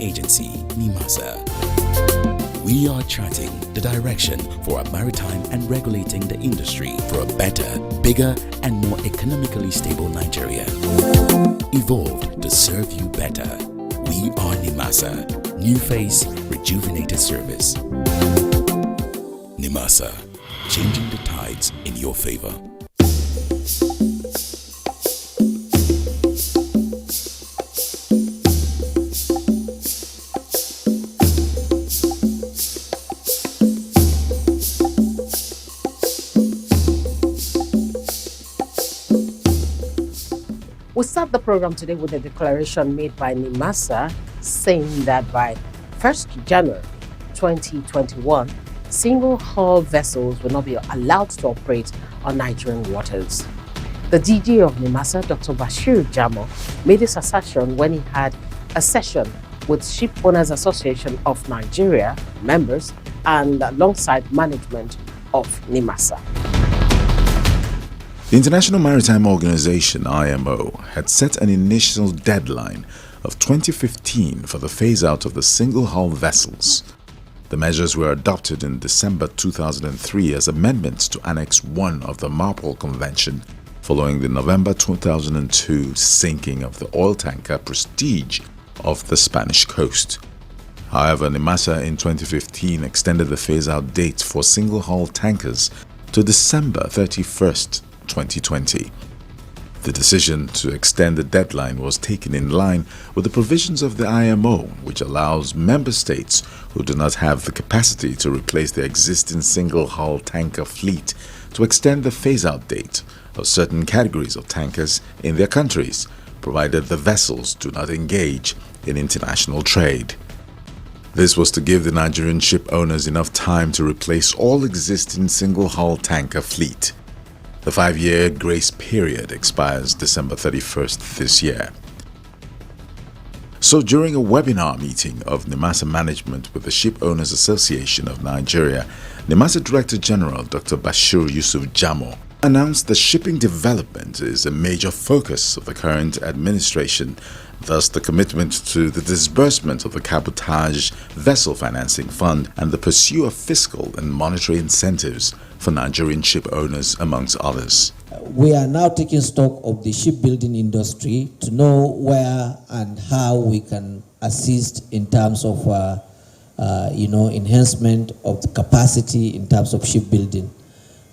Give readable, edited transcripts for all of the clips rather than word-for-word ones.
agency, NIMASA. We are charting the direction for a maritime and regulating the industry for a better, bigger, and more economically stable Nigeria. Evolved to serve you better. We are NIMASA. New face, rejuvenated service. NIMASA, changing the tides in your favor. We start the program today with a declaration made by NIMASA saying that by 1st January 2021, single-hull vessels will not be allowed to operate on Nigerian waters. The DG of NIMASA, Dr. Bashir Jamo, made this assertion when he had a session with Ship Owners Association of Nigeria members and alongside management of NIMASA. The International Maritime Organization, IMO, had set an initial deadline of 2015 for the phase-out of the single-hull vessels. The measures were adopted in December 2003 as amendments to Annex 1 of the MARPOL Convention following the November 2002 sinking of the oil tanker Prestige off the Spanish coast. However, NIMASA in 2015 extended the phase-out date for single-hull tankers to December 31st, 2020. The decision to extend the deadline was taken in line with the provisions of the IMO, which allows member states who do not have the capacity to replace their existing single-hull tanker fleet to extend the phase-out date of certain categories of tankers in their countries, provided the vessels do not engage in international trade. This was to give the Nigerian ship owners enough time to replace all existing single-hull tanker fleet. The 5-year grace period expires December 31st this year. So during a webinar meeting of NIMASA management with the Ship Owners Association of Nigeria, NIMASA Director General Dr. Bashir Yusuf Jamo announced that shipping development is a major focus of the current administration, thus the commitment to the disbursement of the Cabotage Vessel Financing Fund and the pursuit of fiscal and monetary incentives for Nigerian ship owners, amongst others. We are now taking stock of the shipbuilding industry to know where and how we can assist in terms of enhancement of the capacity in terms of shipbuilding.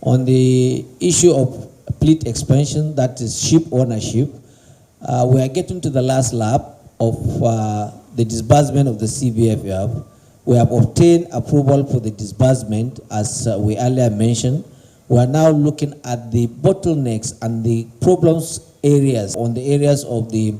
On the issue of fleet expansion, that is ship ownership, we are getting to the last lap of the disbursement of the CBFF. We have obtained approval for the disbursement, as we earlier mentioned. We are now looking at the bottlenecks and the problems areas on the areas of the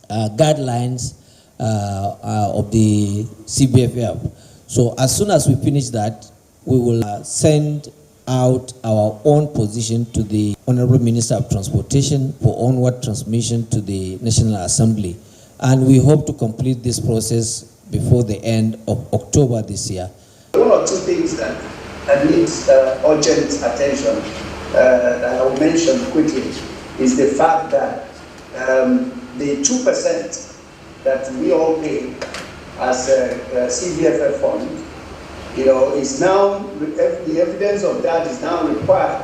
guidelines of the CBFF. So as soon as we finish that, we will send out our own position to the Honorable Minister of Transportation for onward transmission to the National Assembly. And we hope to complete this process before the end of October this year. One or two things that need urgent attention that I will mention quickly is the fact that the 2% that we all pay as a CBFF fund, is now, the evidence of that is now required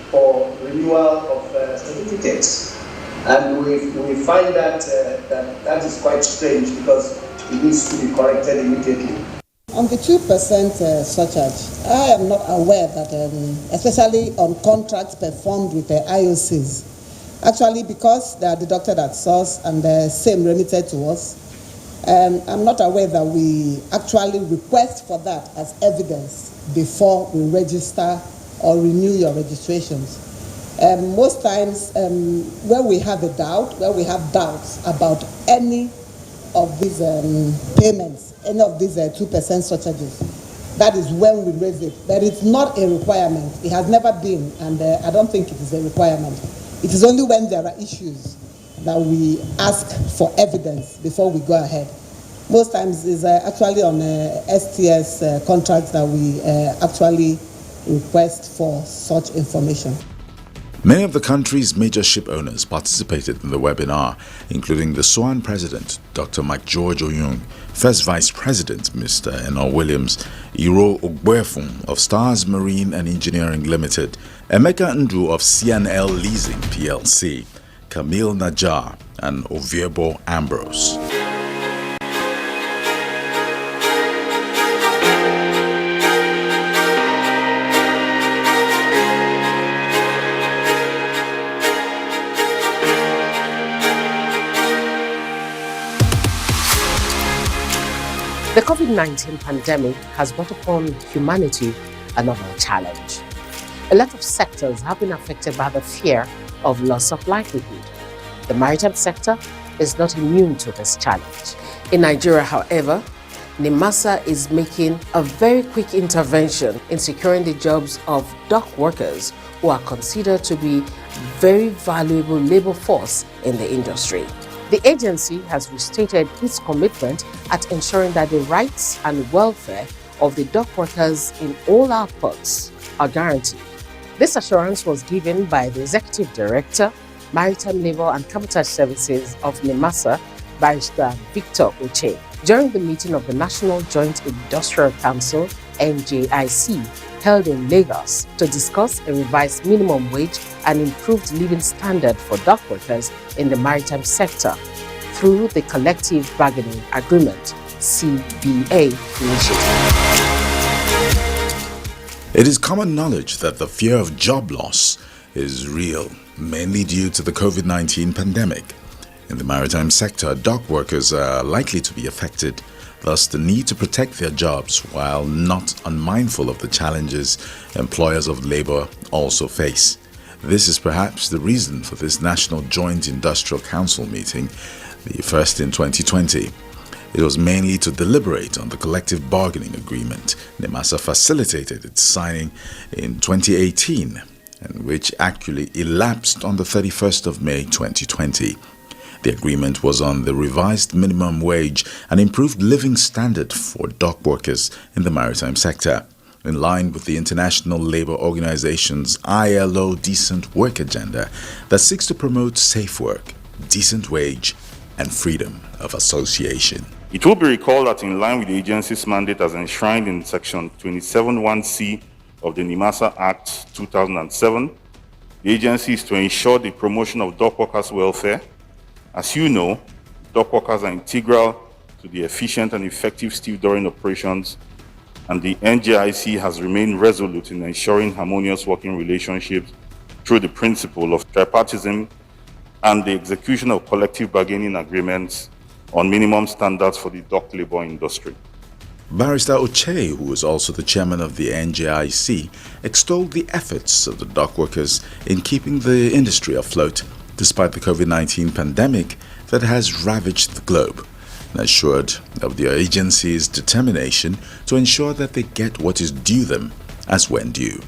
for renewal of certificates. And we find that that is quite strange because it needs to be corrected immediately. On the 2% surcharge, I am not aware that, especially on contracts performed with the IOCs, actually because they are deducted at source and the same remitted to us, I'm not aware that we actually request for that as evidence before we register or renew your registrations. Most times, where we have doubts about any of these payments, any of these 2% surcharges, that is when we raise it. But it's not a requirement. It has never been, and I don't think it is a requirement. It is only when there are issues that we ask for evidence before we go ahead. Most times it's actually on STS contracts that we actually request for such information. Many of the country's major ship owners participated in the webinar, including the SOAN President, Dr. Mike George Oyung, First Vice President, Mr. Eno Williams, Iro Ogbuefun of Stars Marine and Engineering Limited, Emeka Ndu of CNL Leasing PLC, Camille Najar, and Oviebo Ambrose. The COVID-19 pandemic has brought upon humanity another challenge. A lot of sectors have been affected by the fear of loss of livelihood. The maritime sector is not immune to this challenge. In Nigeria, however, NIMASA is making a very quick intervention in securing the jobs of dock workers who are considered to be very valuable labor force in the industry. The agency has restated its commitment at ensuring that the rights and welfare of the dock workers in all our ports are guaranteed. This assurance was given by the Executive Director, Maritime Labour and Cabotage Services of NIMASA, Barrister Victor Oche, during the meeting of the National Joint Industrial Council, NJIC, held in Lagos to discuss a revised minimum wage and improved living standard for dock workers in the maritime sector through the Collective Bargaining Agreement, CBA initiative. It is common knowledge that the fear of job loss is real, mainly due to the COVID-19 pandemic. In the maritime sector, dock workers are likely to be affected. Thus, the need to protect their jobs while not unmindful of the challenges employers of labor also face. This is perhaps the reason for this National Joint Industrial Council meeting, the first in 2020. It was mainly to deliberate on the collective bargaining agreement NIMASA facilitated its signing in 2018, and which actually elapsed on the 31st of May 2020. The agreement was on the revised minimum wage and improved living standard for dock workers in the maritime sector, in line with the International Labour Organization's ILO Decent Work Agenda that seeks to promote safe work, decent wage, and freedom of association. It will be recalled that in line with the agency's mandate as enshrined in Section 27(1)(c) of the NIMASA Act 2007, the agency is to ensure the promotion of dock workers' welfare. As you know, dock workers are integral to the efficient and effective stevedoring operations, and the NJIC has remained resolute in ensuring harmonious working relationships through the principle of tripartism and the execution of collective bargaining agreements on minimum standards for the dock labor industry. Barrister Oche, who is also the chairman of the NJIC, extolled the efforts of the dock workers in keeping the industry afloat despite the COVID-19 pandemic that has ravaged the globe, and assured of the agency's determination to ensure that they get what is due them as when due.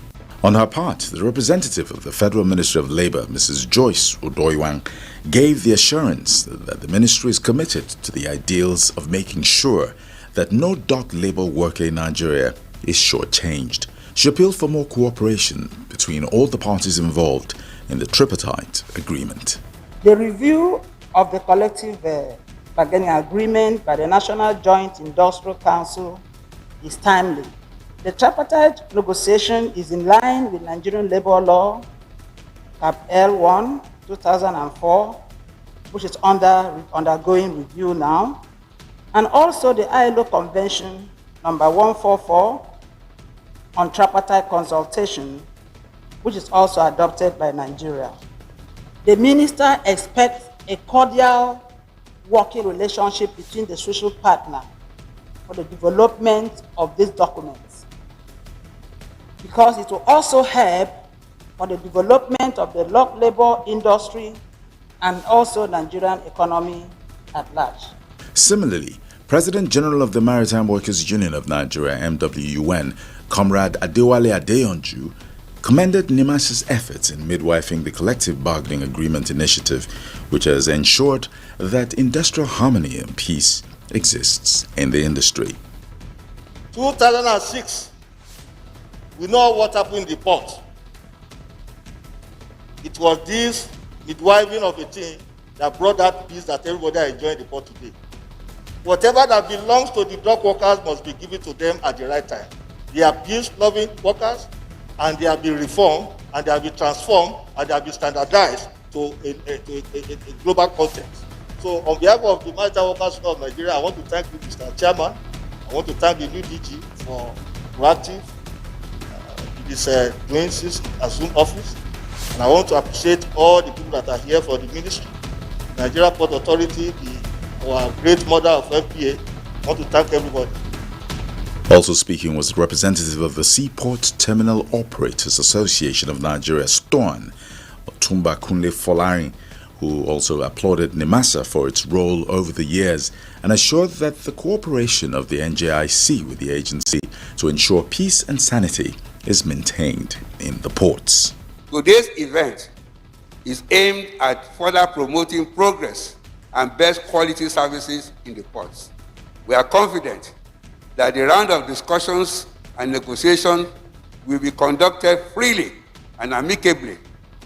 On her part, the representative of the Federal Ministry of Labour, Mrs. Joyce Odoiwang, gave the assurance that the ministry is committed to the ideals of making sure that no dock labour worker in Nigeria is shortchanged. She appealed for more cooperation between all the parties involved in the tripartite agreement. The review of the collective bargaining agreement by the National Joint Industrial Council is timely. The tripartite negotiation is in line with Nigerian labor law, Cap L1, 2004, which is undergoing review now, and also the ILO Convention number 144 on tripartite consultation, which is also adopted by Nigeria. The minister expects a cordial working relationship between the social partner for the development of these documents, because it will also help for the development of the dock labor industry and also Nigerian economy at large. Similarly, President General of the Maritime Workers Union of Nigeria, MWUN, Comrade Adewale Adeyonju, commended NIMASA's efforts in midwifing the collective bargaining agreement initiative, which has ensured that industrial harmony and peace exists in the industry. 2006, we know what happened in the port. It was this midwiving of a thing that brought that peace that everybody are enjoying the port today. Whatever that belongs to the dock workers must be given to them at the right time. They are peace-loving workers, and they have been reformed, and they have been transformed, and they have been standardized to a global context. So on behalf of the Maritime Workers of Nigeria, I want to thank you, Mr. Chairman. I want to thank the new DG for proactive doing since assumed office. And I want to appreciate all the people that are here for the ministry, Nigeria Port Authority, our great mother of FPA. I want to thank everybody. Also speaking was the representative of the Seaport Terminal Operators Association of Nigeria, STORN, Otumba Kunle Folari, who also applauded NIMASA for its role over the years and assured that the cooperation of the NJIC with the agency to ensure peace and sanity is maintained in the ports. Today's event is aimed at further promoting progress and best quality services in the ports. We are confident that the round of discussions and negotiations will be conducted freely and amicably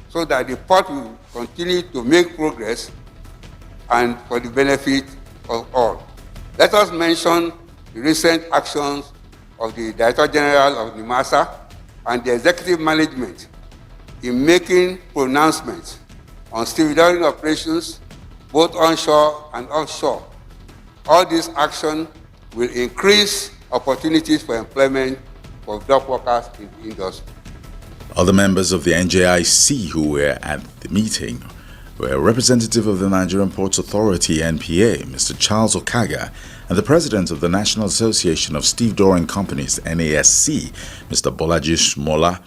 so that the port will continue to make progress and for the benefit of all. Let us mention the recent actions of the Director General of NIMASA and the executive management in making pronouncements on stevedoring operations both onshore and offshore. All this action will increase opportunities for employment for dock workers in the industry. Other members of the NJIC who were at the meeting were a representative of the Nigerian Ports Authority (NPA), Mr. Charles Okaga, and the president of the National Association of Stevedoring Companies (NASC), Mr. Bolaji Mola,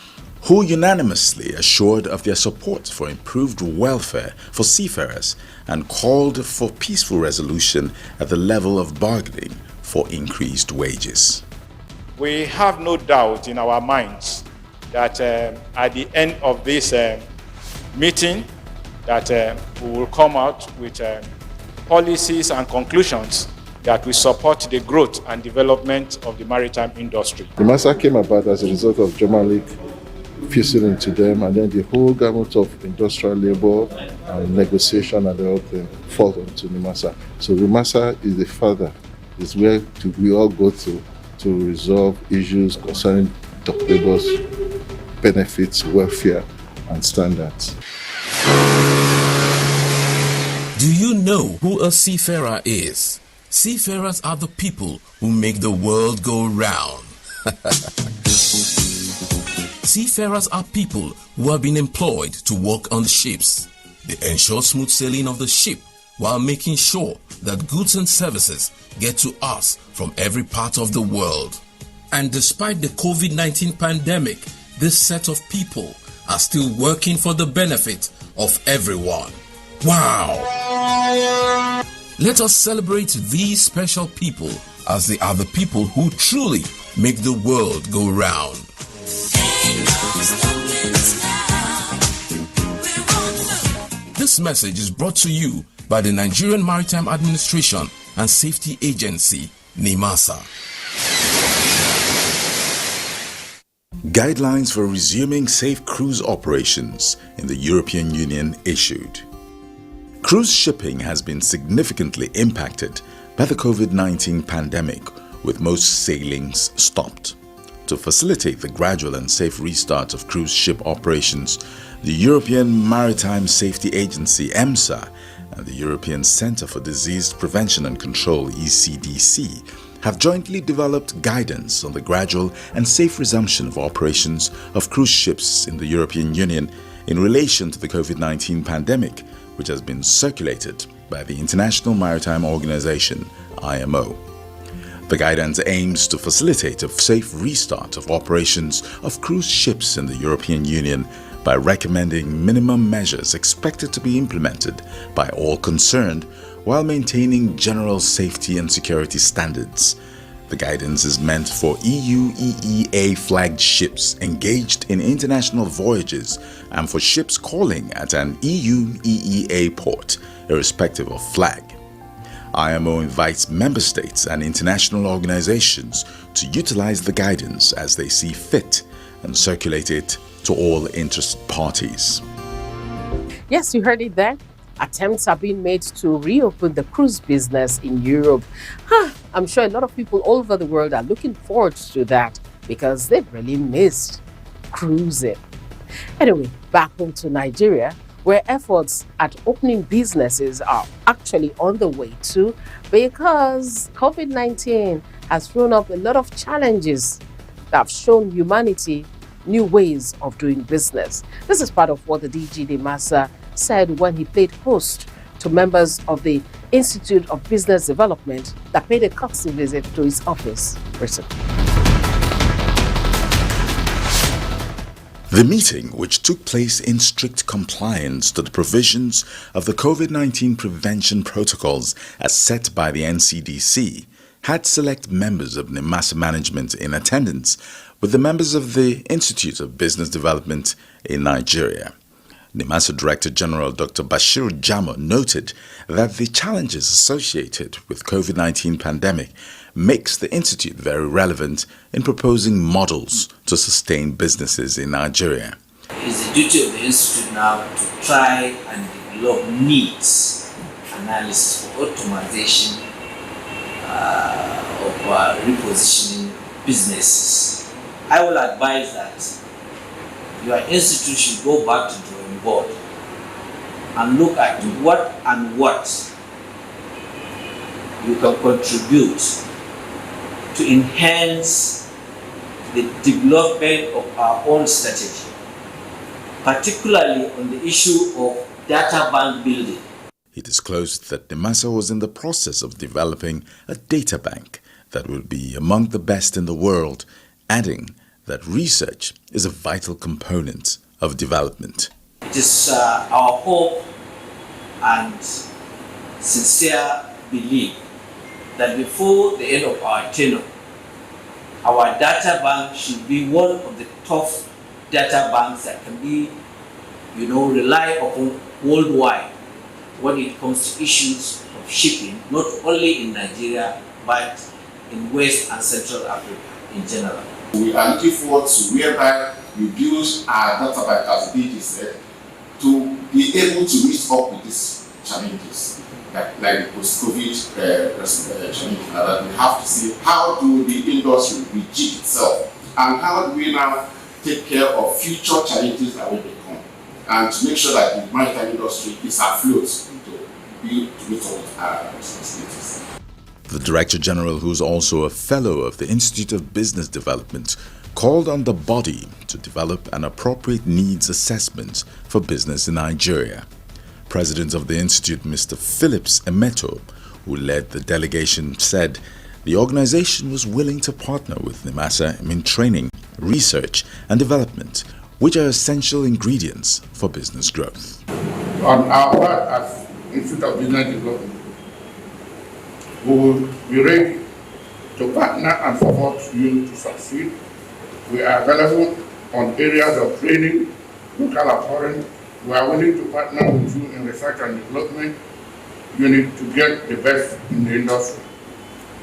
who unanimously assured of their support for improved welfare for seafarers and called for peaceful resolution at the level of bargaining for increased wages. We have no doubt in our minds that at the end of this meeting that we will come out with policies and conclusions that will support the growth and development of the maritime industry. NIMASA came about as a result of Jomalik fusing into them, and then the whole gamut of industrial labor and negotiation and the whole thing falls onto NIMASA. So NIMASA is the father, is where we all go to resolve issues concerning dock labor's benefits, welfare, and standards. Do you know who a seafarer is? Seafarers are the people who make the world go round. Seafarers are people who have been employed to work on the ships. They ensure smooth sailing of the ship while making sure that goods and services get to us from every part of the world. And despite the COVID-19 pandemic, this set of people are still working for the benefit of everyone. Wow! Let us celebrate these special people as they are the people who truly make the world go round. This message is brought to you by the Nigerian Maritime Administration and Safety Agency, NIMASA. Guidelines for resuming safe cruise operations in the European Union issued. Cruise shipping has been significantly impacted by the COVID-19 pandemic, with most sailings stopped. To facilitate the gradual and safe restart of cruise ship operations, the European Maritime Safety Agency (EMSA) and the European Centre for Disease Prevention and Control (ECDC) have jointly developed guidance on the gradual and safe resumption of operations of cruise ships in the European Union in relation to the COVID-19 pandemic, which has been circulated by the International Maritime Organization (IMO). The guidance aims to facilitate a safe restart of operations of cruise ships in the European Union by recommending minimum measures expected to be implemented by all concerned while maintaining general safety and security standards. The guidance is meant for EU EEA flagged ships engaged in international voyages and for ships calling at an EU EEA port, irrespective of flag. IMO invites member states and international organizations to utilize the guidance as they see fit and circulate it to all interested parties. Yes, you heard it there. Attempts are being made to reopen the cruise business in Europe. I'm sure a lot of people all over the world are looking forward to that because they've really missed cruising. Anyway, back home to Nigeria, where efforts at opening businesses are actually on the way too, because COVID-19 has thrown up a lot of challenges that have shown humanity new ways of doing business. This is part of what the DG NIMASA said when he played host to members of the Institute of Business Development that paid a courtesy visit to his office recently. The meeting, which took place in strict compliance to the provisions of the COVID-19 prevention protocols as set by the NCDC, had select members of NIMASA management in attendance with the members of the Institute of Business Development in Nigeria. NIMASA Director General Dr. Bashir Jamo noted that the challenges associated with COVID-19 pandemic makes the institute very relevant in proposing models to sustain businesses in Nigeria. It is the duty of the institute now to try and develop needs analysis for automation of repositioning businesses. I will advise that your institute should go back to drawing board and look at what you can contribute to enhance the development of our own strategy, particularly on the issue of data bank building. He disclosed that NIMASA was in the process of developing a data bank that will be among the best in the world, adding that research is a vital component of development. It is our hope and sincere belief that before the end of our tenure, our data bank should be one of the top data banks that can be, relied upon worldwide when it comes to issues of shipping, not only in Nigeria, but in West and Central Africa in general. We are looking forward to whereby we build our data bank, as DG said, to be able to meet up with these challenges, like the post-COVID challenges. That we have to see how do the industry rejig itself, and how do we now take care of future challenges that will become, and to make sure that the maritime industry is afloat to meet up with our responsibilities. The Director General, who is also a Fellow of the Institute of Business Development, called on the body to develop an appropriate needs assessment for business in Nigeria. President of the Institute, Mr. Phillips Emeto, who led the delegation, said the organization was willing to partner with NIMASA in training, research and development, which are essential ingredients for business growth. On our part as Institute of Business Development, we will be ready to partner and support you to succeed. We are available on areas of training, local and foreign. We are willing to partner with you in research and development. You need to get the best in the industry,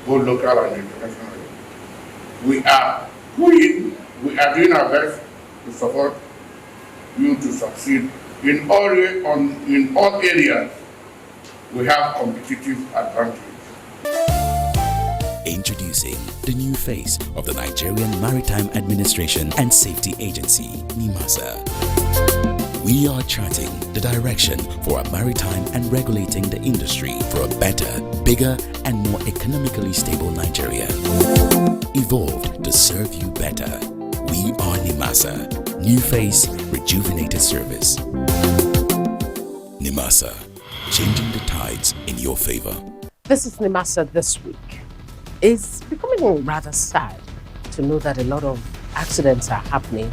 both local and international. We are doing our best to support you to succeed in all areas. We have competitive advantage. Introducing the new face of the Nigerian Maritime Administration and Safety Agency, NIMASA. We are charting the direction for a maritime and regulating the industry for a better, bigger, and more economically stable Nigeria. Evolved to serve you better. We are NIMASA. New face, rejuvenated service. NIMASA, changing the tides in your favor. This is NIMASA This Week. It's becoming rather sad to know that a lot of accidents are happening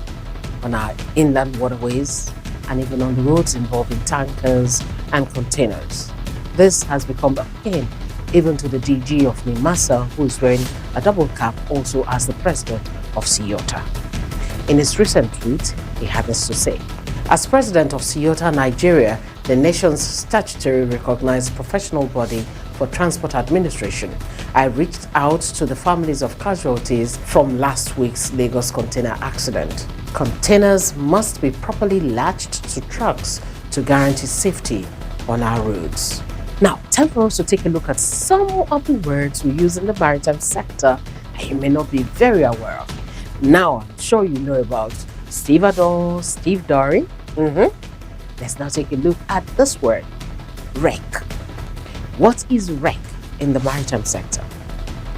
on our inland waterways and even on the roads involving tankers and containers. This has become a pain even to the DG of NIMASA, who is wearing a double cap also as the president of CIOTA. In his recent tweet, he had this to say: as president of CIOTA Nigeria, the nation's statutory recognized professional body for transport administration, I reached out to the families of casualties from last week's Lagos container accident. Containers must be properly latched to trucks to to guarantee safety on our roads. Now, time for us to take a look at some of the words we use in the maritime sector that you may not be very aware of. Now, I'm sure you know about stevedore, stevedore. Let's now take a look at this word, wreck. What is wreck in the maritime sector?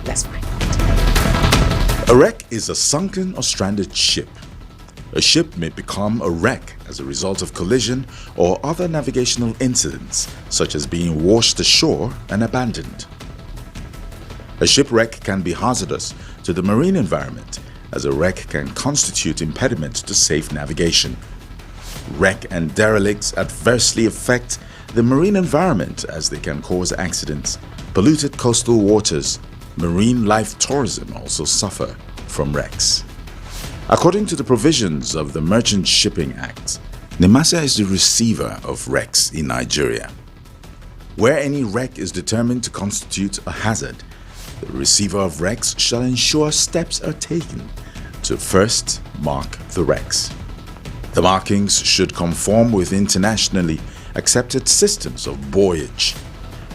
Let's find out. A wreck is a sunken or stranded ship. A ship may become a wreck as a result of collision or other navigational incidents, such as being washed ashore and abandoned. A shipwreck can be hazardous to the marine environment, as a wreck can constitute impediment to safe navigation. Wreck and derelicts adversely affect the marine environment as they can cause accidents. Polluted coastal waters, marine life tourism also suffer from wrecks. According to the provisions of the Merchant Shipping Act, NIMASA is the receiver of wrecks in Nigeria. Where any wreck is determined to constitute a hazard, the receiver of wrecks shall ensure steps are taken to first mark the wrecks. The markings should conform with internationally accepted systems of buoyage.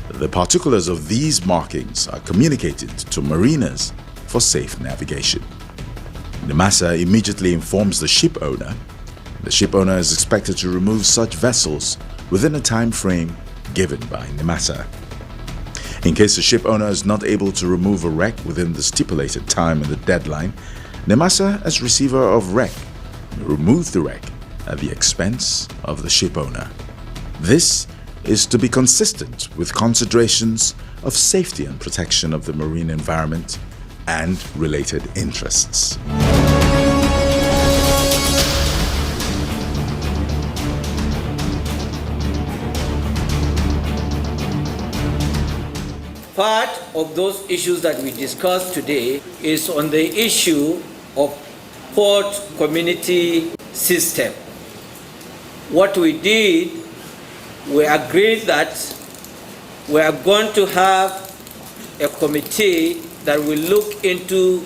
The particulars of these markings are communicated to mariners for safe navigation. NIMASA immediately informs the ship owner. The ship owner is expected to remove such vessels within a time frame given by NIMASA. In case the ship owner is not able to remove a wreck within the stipulated time and the deadline, NIMASA, as receiver of wreck, may remove the wreck at the expense of the ship owner. This is to be consistent with considerations of safety and protection of the marine environment and related interests. Part of those issues that we discussed today is on the issue of port community system. What we did, we agreed that we are going to have a committee that will look into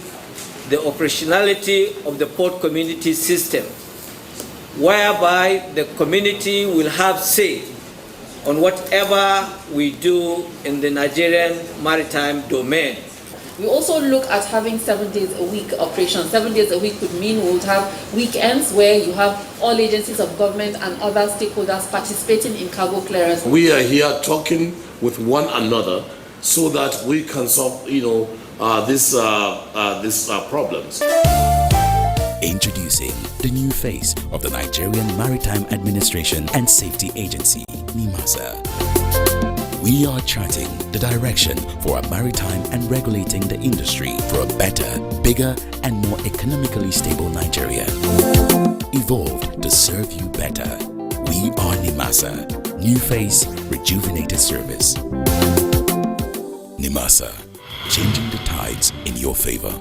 the operationality of the port community system, whereby the community will have say on whatever we do in the Nigerian maritime domain. We also look at having 7 days a week operation. 7 days a week would mean we would have weekends where you have all agencies of government and other stakeholders participating in cargo clearance. We are here talking with one another so that we can solve, these problems. Introducing the new face of the Nigerian Maritime Administration and Safety Agency, NIMASA. We are charting the direction for a maritime and regulating the industry for a better, bigger, and more economically stable Nigeria. Evolved to serve you better. We are NIMASA. New face, rejuvenated service. NIMASA, changing the tides in your favor.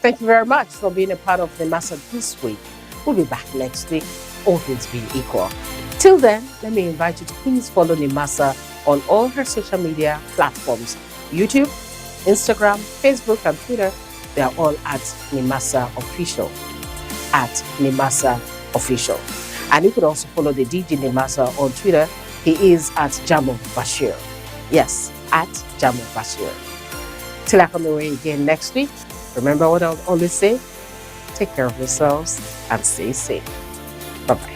Thank you very much for being a part of NIMASA this week. We'll be back next week, all things being equal. Till then, let me invite you to please follow NIMASA on all her social media platforms: YouTube, Instagram, Facebook, and Twitter. They are all at NIMASA Official. At NIMASA Official. And you could also follow the DJ NIMASA on Twitter. He is at Jamo Bashir. Yes, at Jamo Bashir. Till I come your way again next week, remember what I'll always say: take care of yourselves and stay safe. Bye-bye.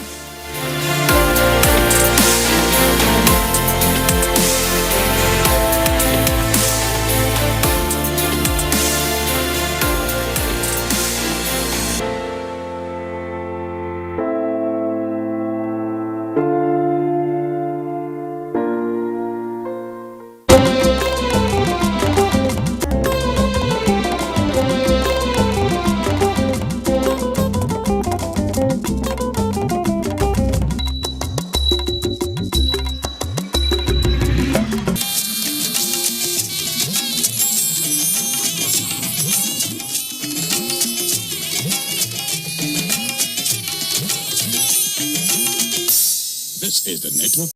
This is the network.